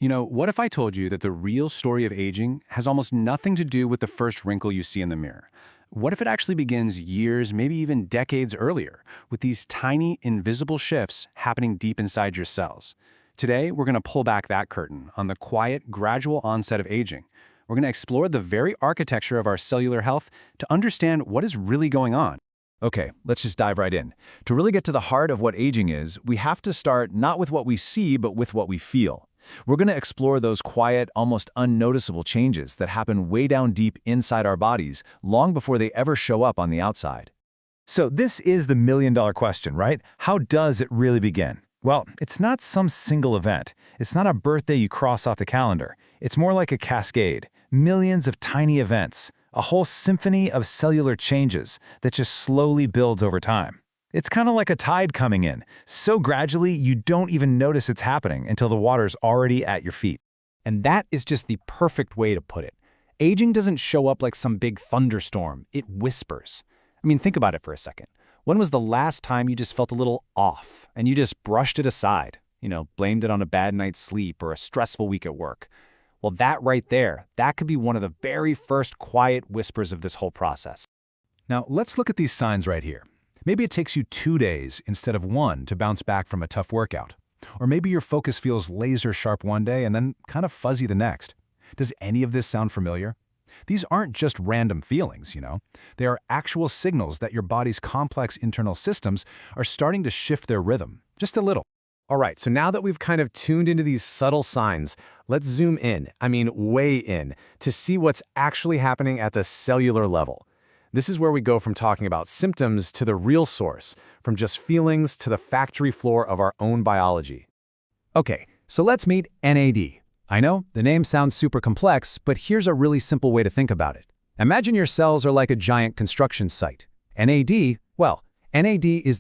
What if I told you that the real story of aging has almost nothing to do with the first wrinkle you see in the mirror? What if it actually begins years, maybe even decades earlier, with these tiny, invisible shifts happening deep inside your cells? Today, we're going to pull back that curtain on the quiet, gradual onset of aging. We're going to explore the very architecture of our cellular health to understand what is really going on. Okay, let's just dive right in. To really get to the heart of what aging is, we have to start not with what we see, but with what we feel. We're going to explore those quiet, almost unnoticeable changes that happen way down deep inside our bodies, long before they ever show up on the outside. So this is the million-dollar question, right? How does it really begin? Well, it's not some single event. It's not a birthday you cross off the calendar. It's more like a cascade, millions of tiny events, a whole symphony of cellular changes that just slowly builds over time. It's kind of like a tide coming in, so gradually you don't even notice it's happening until the water's already at your feet. And that is just the perfect way to put it. Aging doesn't show up like some big thunderstorm, it whispers. I mean, think about it for a second. When was the last time you just felt a little off and you just brushed it aside? Blamed it on a bad night's sleep or a stressful week at work. Well, that right there, that could be one of the very first quiet whispers of this whole process. Now, let's look at these signs right here. Maybe it takes you 2 days instead of 1 to bounce back from a tough workout. Or maybe your focus feels laser sharp one day and then kind of fuzzy the next. Does any of this sound familiar? These aren't just random feelings, They are actual signals that your body's complex internal systems are starting to shift their rhythm, just a little. All right, so now that we've kind of tuned into these subtle signs, let's zoom in, way in, to see what's actually happening at the cellular level. This is where we go from talking about symptoms to the real source, from just feelings to the factory floor of our own biology. Okay, so let's meet NAD. I know, the name sounds super complex, but here's a really simple way to think about it. Imagine your cells are like a giant construction site. NAD is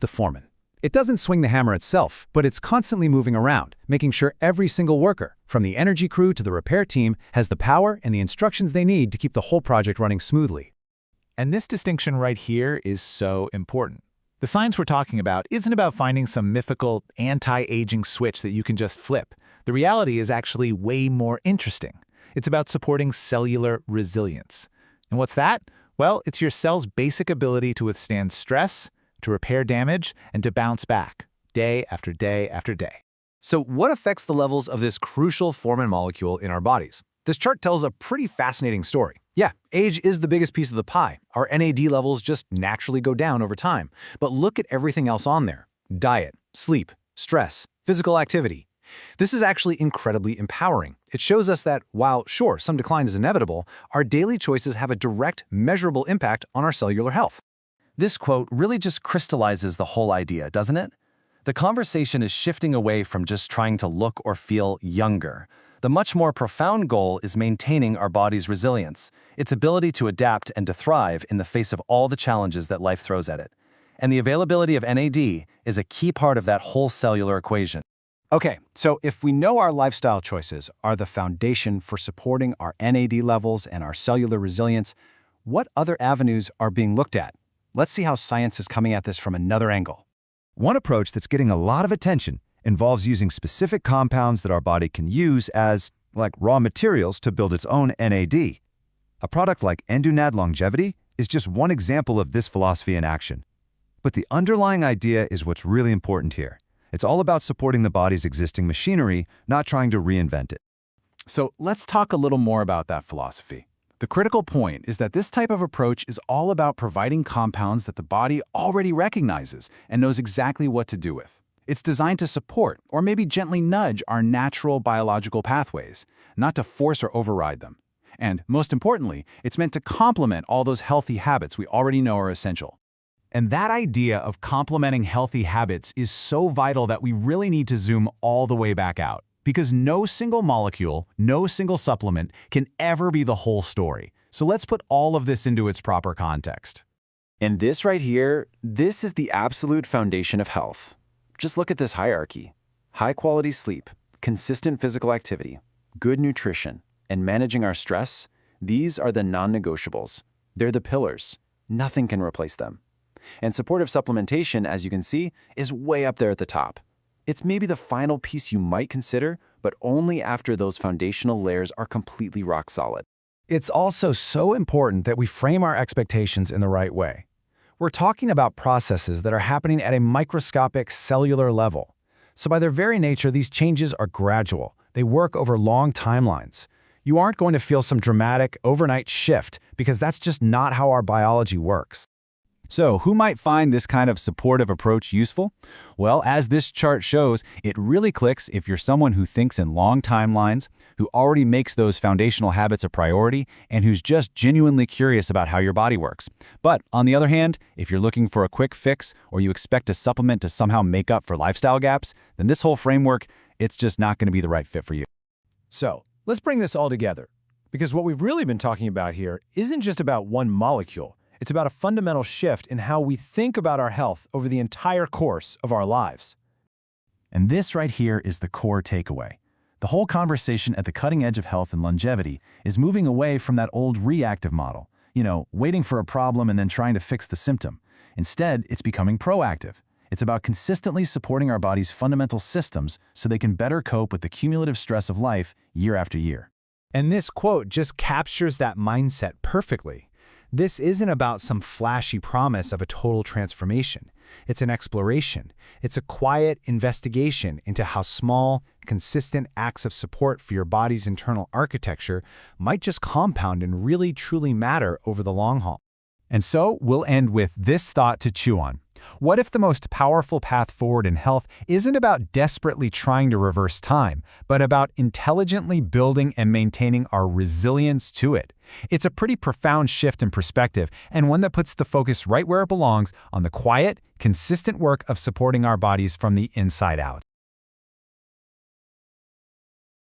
the foreman. It doesn't swing the hammer itself, but it's constantly moving around, making sure every single worker, from the energy crew to the repair team, has the power and the instructions they need to keep the whole project running smoothly. And this distinction right here is so important. The science we're talking about isn't about finding some mythical anti-aging switch that you can just flip. The reality is actually way more interesting. It's about supporting cellular resilience. And what's that? Well, it's your cell's basic ability to withstand stress, to repair damage, and to bounce back, day after day after day. So what affects the levels of this crucial foreman molecule in our bodies? This chart tells a pretty fascinating story. Yeah, age is the biggest piece of the pie. Our NAD levels just naturally go down over time. But look at everything else on there. Diet, sleep, stress, physical activity. This is actually incredibly empowering. It shows us that while, sure, some decline is inevitable, our daily choices have a direct, measurable impact on our cellular health. This quote really just crystallizes the whole idea, doesn't it? The conversation is shifting away from just trying to look or feel younger. The much more profound goal is maintaining our body's resilience, its ability to adapt and to thrive in the face of all the challenges that life throws at it. And the availability of NAD is a key part of that whole cellular equation. Okay, so if we know our lifestyle choices are the foundation for supporting our NAD levels and our cellular resilience, what other avenues are being looked at? Let's see how science is coming at this from another angle. One approach that's getting a lot of attention involves using specific compounds that our body can use as, like, raw materials to build its own NAD. A product like EnduNAD Longevity is just one example of this philosophy in action. But the underlying idea is what's really important here. It's all about supporting the body's existing machinery, not trying to reinvent it. So let's talk a little more about that philosophy. The critical point is that this type of approach is all about providing compounds that the body already recognizes and knows exactly what to do with. It's designed to support or maybe gently nudge our natural biological pathways, not to force or override them. And most importantly, it's meant to complement all those healthy habits we already know are essential. And that idea of complementing healthy habits is so vital that we really need to zoom all the way back out. Because no single molecule, no single supplement can ever be the whole story. So let's put all of this into its proper context. And this right here, this is the absolute foundation of health. Just look at this hierarchy. High-quality sleep, consistent physical activity, good nutrition, and managing our stress, these are the non-negotiables. They're the pillars. Nothing can replace them. And supportive supplementation, as you can see, is way up there at the top. It's maybe the final piece you might consider, but only after those foundational layers are completely rock solid. It's also so important that we frame our expectations in the right way. We're talking about processes that are happening at a microscopic cellular level. So by their very nature, these changes are gradual. They work over long timelines. You aren't going to feel some dramatic, overnight shift because that's just not how our biology works. So, who might find this kind of supportive approach useful? Well, as this chart shows, it really clicks if you're someone who thinks in long timelines, who already makes those foundational habits a priority, and who's just genuinely curious about how your body works. But on the other hand, if you're looking for a quick fix or you expect a supplement to somehow make up for lifestyle gaps, then this whole framework, it's just not going to be the right fit for you. So, let's bring this all together, because what we've really been talking about here isn't just about one molecule. It's about a fundamental shift in how we think about our health over the entire course of our lives. And this right here is the core takeaway. The whole conversation at the cutting edge of health and longevity is moving away from that old reactive model, waiting for a problem and then trying to fix the symptom. Instead, it's becoming proactive. It's about consistently supporting our body's fundamental systems so they can better cope with the cumulative stress of life year after year. And this quote just captures that mindset perfectly. This isn't about some flashy promise of a total transformation. It's an exploration. It's a quiet investigation into how small, consistent acts of support for your body's internal architecture might just compound and really truly matter over the long haul. And so we'll end with this thought to chew on. What if the most powerful path forward in health isn't about desperately trying to reverse time, but about intelligently building and maintaining our resilience to it? It's a pretty profound shift in perspective, and one that puts the focus right where it belongs, on the quiet, consistent work of supporting our bodies from the inside out.